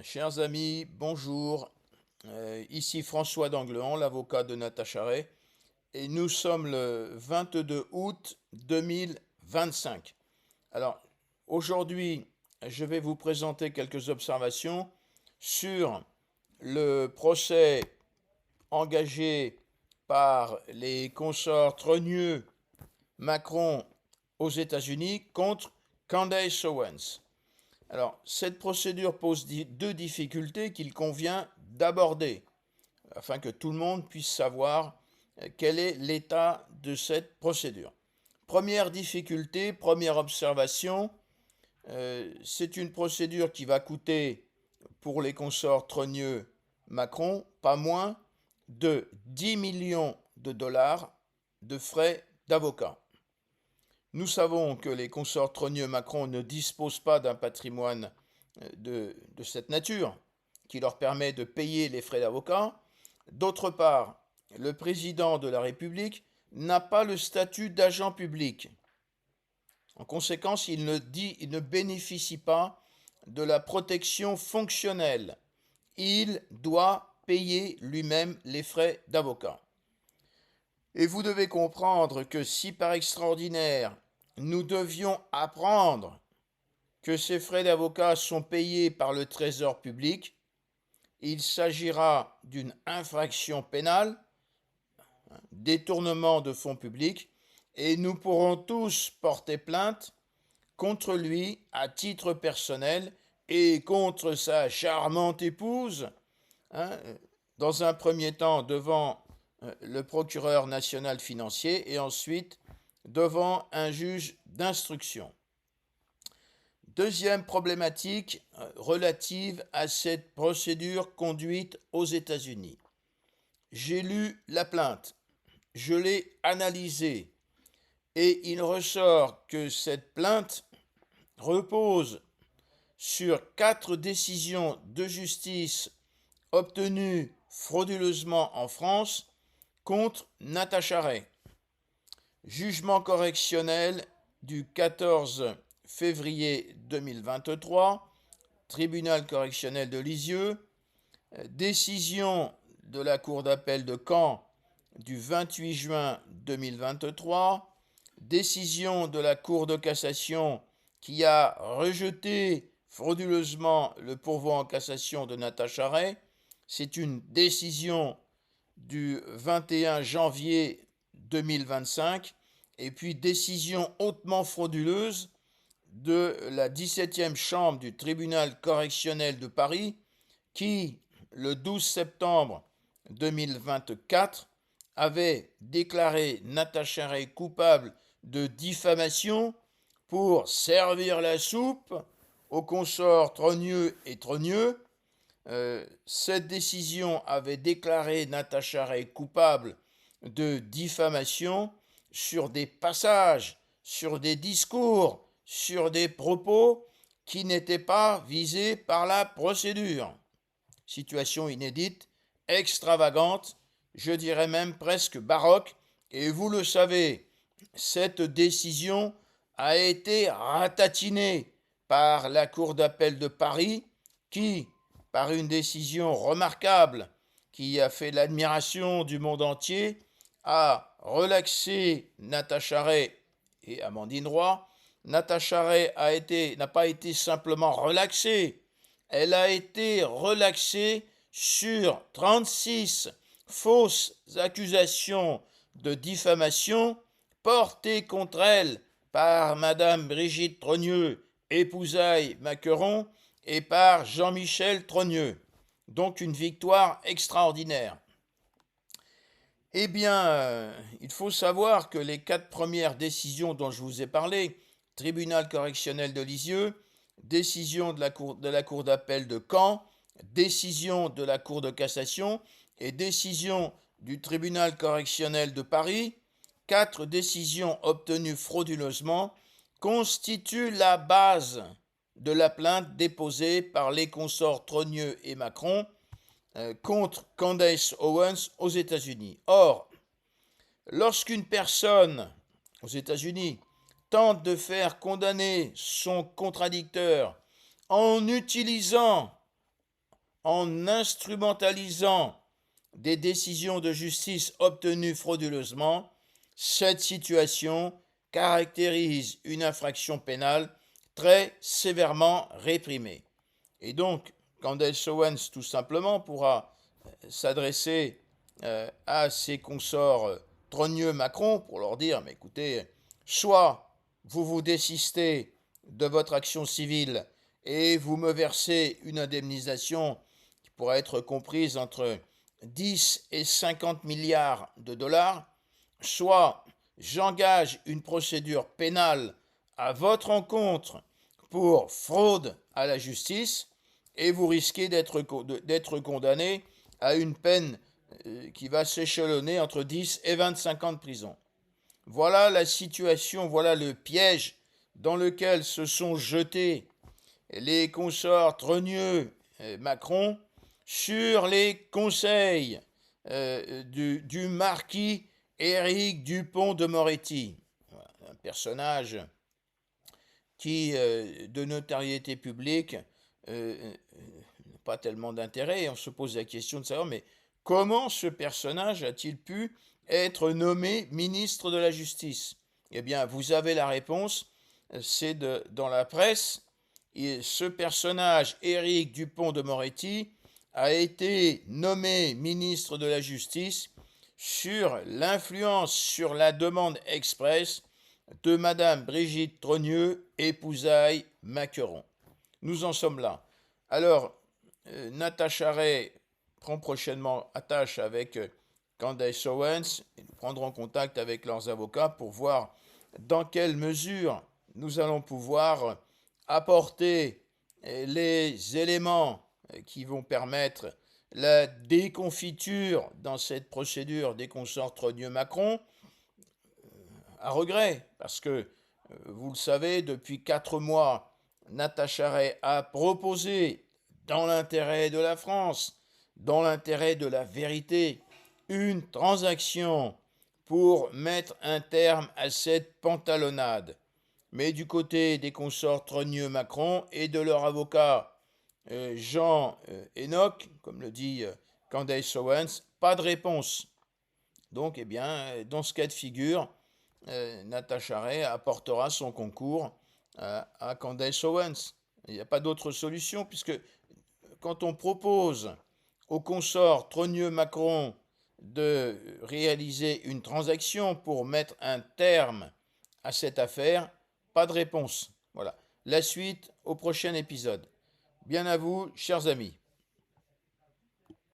Chers amis, bonjour. Ici François d'Angleon, l'avocat de Natacha Ray, et nous sommes le 22 août 2025. Alors, aujourd'hui, je vais vous présenter quelques observations sur le procès engagé par les consorts Trogneux Macron aux États-Unis contre Candace Owens. Alors, cette procédure pose deux difficultés qu'il convient d'aborder afin que tout le monde puisse savoir quel est l'état de cette procédure. Première difficulté, première observation, c'est une procédure qui va coûter pour les consorts Trogneux-Macron pas moins de 10 millions de dollars de frais d'avocat. Nous savons que les consorts Trogneux-Macron ne disposent pas d'un patrimoine de cette nature qui leur permet de payer les frais d'avocat. D'autre part, le président de la République n'a pas le statut d'agent public. En conséquence, il ne bénéficie pas de la protection fonctionnelle. Il doit payer lui-même les frais d'avocat. Et vous devez comprendre que si par extraordinaire, nous devions apprendre que ces frais d'avocat sont payés par le Trésor public, il s'agira d'une infraction pénale, détournement de fonds publics, et nous pourrons tous porter plainte contre lui à titre personnel et contre sa charmante épouse, hein, dans un premier temps devant le procureur national financier et ensuite devant un juge d'instruction. Deuxième problématique relative à cette procédure conduite aux États-Unis. J'ai lu la plainte, je l'ai analysée et il ressort que cette plainte repose sur 4 décisions de justice obtenues frauduleusement en France contre Natacha Ray. Jugement correctionnel du 14 février 2023, tribunal correctionnel de Lisieux, décision de la Cour d'appel de Caen du 28 juin 2023, décision de la Cour de cassation qui a rejeté frauduleusement le pourvoi en cassation de Natacha Ray. C'est une décision du 21 janvier 2025, et puis décision hautement frauduleuse de la 17e chambre du tribunal correctionnel de Paris qui, le 12 septembre 2024, avait déclaré Natacha Ray coupable de diffamation pour servir la soupe aux consorts Trogneux et Trogneux. Cette décision avait déclaré Natacha Ray coupable de diffamation sur des passages, sur des discours, sur des propos qui n'étaient pas visés par la procédure. Situation inédite, extravagante, je dirais même presque baroque, et vous le savez, cette décision a été ratatinée par la Cour d'appel de Paris qui, par une décision remarquable qui a fait l'admiration du monde entier, a relaxé Natacha Ray et Amandine Roy. Natacha Ray n'a pas été simplement relaxée, elle a été relaxée sur 36 fausses accusations de diffamation portées contre elle par Madame Brigitte Trogneux, épousaille Macqueron, et par Jean-Michel Trogneux. Donc une victoire extraordinaire. Eh bien, il faut savoir que les 4 premières décisions dont je vous ai parlé, tribunal correctionnel de Lisieux, décision de la Cour d'appel de Caen, décision de la Cour de cassation et décision du tribunal correctionnel de Paris, 4 décisions obtenues frauduleusement, constituent la base de la plainte déposée par les consorts Trogneux et Macron contre Candace Owens aux États-Unis. Or, lorsqu'une personne aux États-Unis tente de faire condamner son contradicteur en utilisant en instrumentalisant des décisions de justice obtenues frauduleusement, cette situation caractérise une infraction pénale très sévèrement réprimée. Et donc, Candace Owens, tout simplement, pourra s'adresser à ses consorts trogneux Macron pour leur dire, mais écoutez, soit vous vous désistez de votre action civile et vous me versez une indemnisation qui pourrait être comprise entre 10 et 50 milliards de dollars, soit j'engage une procédure pénale à votre encontre pour fraude à la justice et vous risquez d'être condamné à une peine qui va s'échelonner entre 10 et 25 ans de prison. Voilà la situation, voilà le piège dans lequel se sont jetés les consorts trogneux Macron sur les conseils du marquis Éric Dupond de Moretti, un personnage qui, de notoriété publique, n'a pas tellement d'intérêt. Et on se pose la question de savoir, mais comment ce personnage a-t-il pu être nommé ministre de la Justice? Eh bien, vous avez la réponse, c'est dans la presse. Et ce personnage, Éric Dupond de Moretti, a été nommé ministre de la Justice sur l'influence sur la demande express de Madame Brigitte Trogneux, épousaille Macron. Nous en sommes là. Alors, Natacha Ray prend prochainement attache avec Candace Owens et nous prendrons contact avec leurs avocats pour voir dans quelle mesure nous allons pouvoir apporter les éléments qui vont permettre la déconfiture dans cette procédure des consorts Trogneux-Macron, à regret, parce que, vous le savez, depuis 4 mois, Natacha Ray a proposé, dans l'intérêt de la France, dans l'intérêt de la vérité, une transaction pour mettre un terme à cette pantalonnade. Mais du côté des consorts Trogneux-Macron et de leur avocat Jean Enoch, comme le dit Candace Owens, pas de réponse. Donc, eh bien, dans ce cas de figure, Natacha Ray apportera son concours à Candace Owens. Il n'y a pas d'autre solution, puisque quand on propose au consort Trogneux-Macron de réaliser une transaction pour mettre un terme à cette affaire, pas de réponse. Voilà. La suite au prochain épisode. Bien à vous, chers amis.